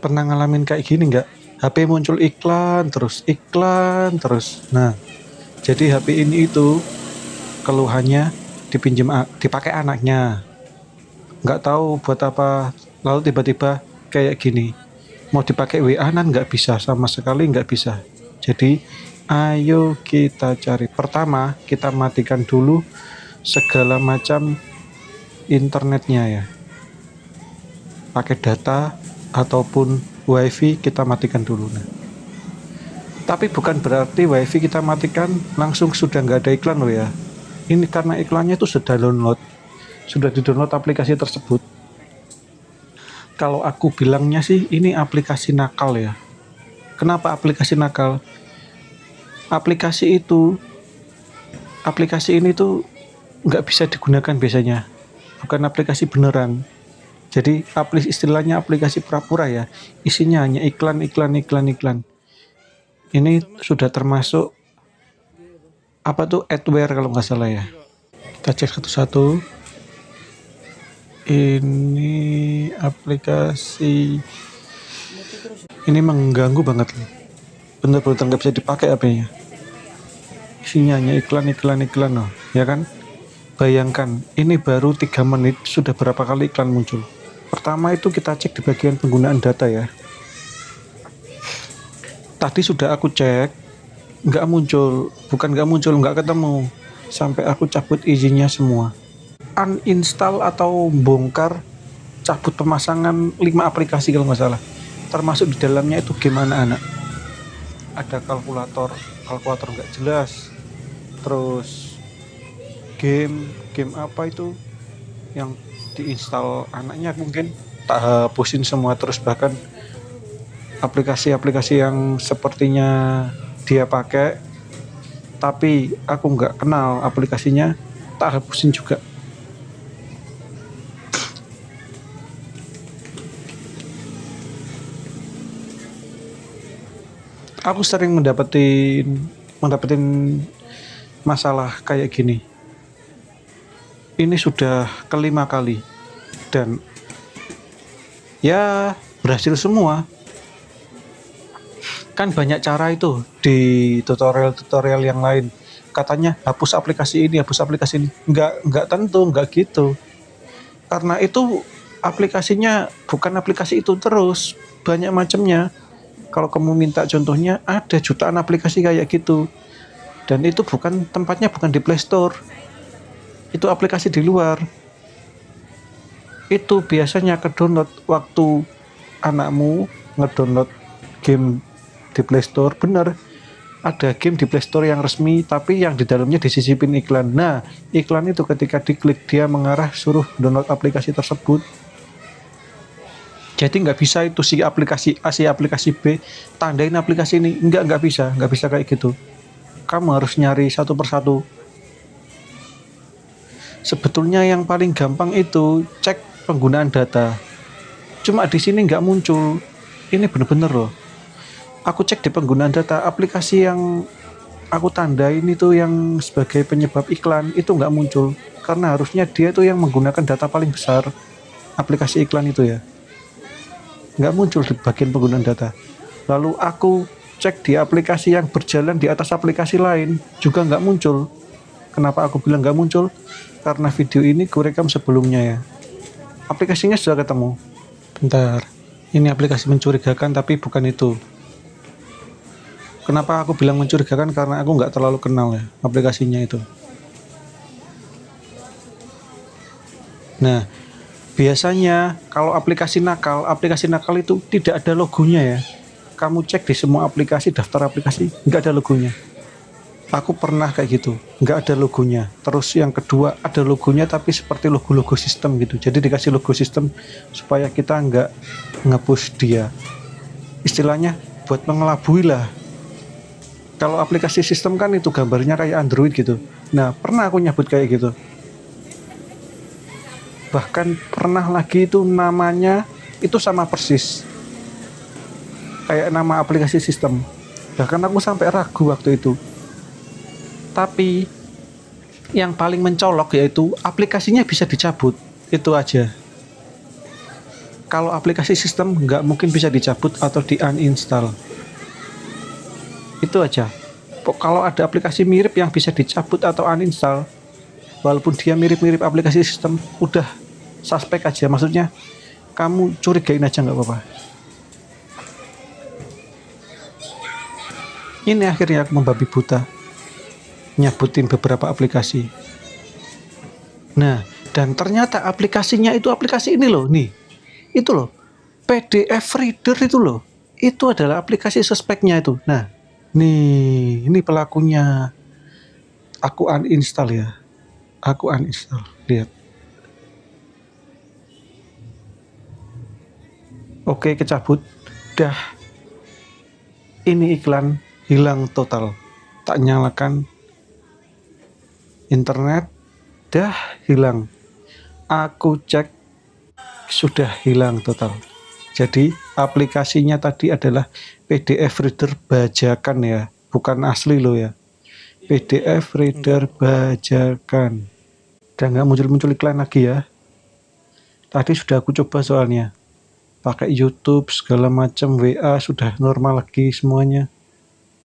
Pernah ngalamin kayak gini nggak? HP muncul iklan terus. Nah, jadi HP ini itu keluhannya dipakai anaknya. Nggak tahu buat apa. Lalu tiba-tiba kayak gini. Mau dipakai WA-an nggak bisa, sama sekali nggak bisa. Jadi, ayo kita cari. Pertama, kita matikan dulu segala macam internetnya ya. Pakai data ataupun wifi kita matikan dulu. Nah, tapi bukan berarti wifi kita matikan langsung sudah nggak ada iklan loh ya. Ini karena iklannya itu sudah di-download aplikasi tersebut. Kalau aku bilangnya sih ini aplikasi nakal ya. Kenapa aplikasi nakal? Aplikasi itu, aplikasi ini tuh nggak bisa digunakan biasanya. Bukan aplikasi beneran. Jadi istilahnya aplikasi pura-pura ya. Isinya hanya iklan. Ini sudah termasuk apa tuh adware kalau nggak salah ya. Kita cek satu-satu. Ini aplikasi ini mengganggu banget loh. Bener-bener nggak bisa dipakai HP-nya. Isinya hanya iklan loh, ya kan? Bayangkan, ini baru 3 menit sudah berapa kali iklan muncul. Pertama itu kita cek di bagian penggunaan data ya. Tadi sudah aku cek, nggak ketemu. Sampai aku cabut izinnya semua. Uninstall atau bongkar, cabut pemasangan 5 aplikasi kalau nggak salah. Termasuk di dalamnya itu game anak-anak. Ada kalkulator nggak jelas. Terus game apa itu yang diinstal anaknya mungkin tak hapusin semua, terus bahkan aplikasi-aplikasi yang sepertinya dia pakai tapi aku nggak kenal aplikasinya tak hapusin juga. Aku sering mendapetin masalah kayak gini. Ini sudah kelima kali dan ya berhasil semua. Kan banyak cara itu di tutorial yang lain. Katanya hapus aplikasi ini. Nggak tentu, nggak gitu. Karena itu aplikasinya bukan aplikasi itu terus, banyak macamnya. Kalau kamu minta contohnya, ada jutaan aplikasi kayak gitu. Dan itu tempatnya bukan di Play Store. Itu aplikasi di luar. Itu biasanya ke-download waktu anakmu nge-download game di Play Store. Bener, ada game di Play Store yang resmi, tapi yang di dalamnya disisipin iklan. Nah, iklan itu ketika diklik, dia mengarah suruh download aplikasi tersebut. Jadi nggak bisa itu si aplikasi A, si aplikasi B, tandain aplikasi ini. Nggak bisa kayak gitu. Kamu harus nyari satu persatu. Sebetulnya yang paling gampang itu cek penggunaan data. Cuma di sini nggak muncul. Ini bener-bener loh. Aku cek di penggunaan data, aplikasi yang aku tandain itu yang sebagai penyebab iklan itu nggak muncul. Karena harusnya dia itu yang menggunakan data paling besar. Aplikasi iklan itu ya. Nggak muncul di bagian penggunaan data. Lalu aku cek di aplikasi yang berjalan di atas aplikasi lain juga nggak muncul. Kenapa aku bilang nggak muncul? Karena video ini kurekam sebelumnya ya. Aplikasinya sudah ketemu. Bentar, ini aplikasi mencurigakan tapi bukan itu. Kenapa aku bilang mencurigakan? Karena aku nggak terlalu kenal ya aplikasinya itu. Nah, biasanya kalau aplikasi nakal itu tidak ada logonya ya. Kamu cek di semua aplikasi, daftar aplikasi, nggak ada logonya. Aku pernah kayak gitu, nggak ada logonya. Terus yang kedua ada logonya tapi seperti logo-logo sistem gitu. Jadi dikasih logo sistem supaya kita nggak nge-push dia. Istilahnya buat mengelabui lah. Kalau aplikasi sistem kan itu gambarnya kayak Android gitu. Nah, pernah aku nyebut kayak gitu. Bahkan pernah lagi itu namanya itu sama persis kayak nama aplikasi sistem. Bahkan aku sampai ragu waktu itu. Tapi yang paling mencolok yaitu aplikasinya bisa dicabut. Itu aja. Kalau aplikasi sistem nggak mungkin bisa dicabut atau di uninstall. Itu aja. Kalau ada aplikasi mirip yang bisa dicabut atau uninstall, walaupun dia mirip-mirip aplikasi sistem, udah suspek aja. Maksudnya kamu curigain aja nggak apa-apa. Ini akhirnya aku membabi buta nyabutin beberapa aplikasi. Nah, dan ternyata aplikasinya itu aplikasi ini loh, nih. Itu loh, PDF Reader itu loh. Itu adalah aplikasi suspeknya itu. Nah, nih, ini pelakunya. Aku uninstall ya. Aku uninstall. Lihat. Oke, kecabut. Dah. Ini iklan hilang total. Tak nyalakan internet, dah hilang. Aku cek, sudah hilang total. Jadi aplikasinya tadi adalah PDF Reader bajakan ya, bukan asli loh ya. PDF Reader bajakan. Dan nggak muncul-muncul iklan lagi ya. Tadi sudah aku coba soalnya. Pakai YouTube segala macam, WA sudah normal lagi semuanya.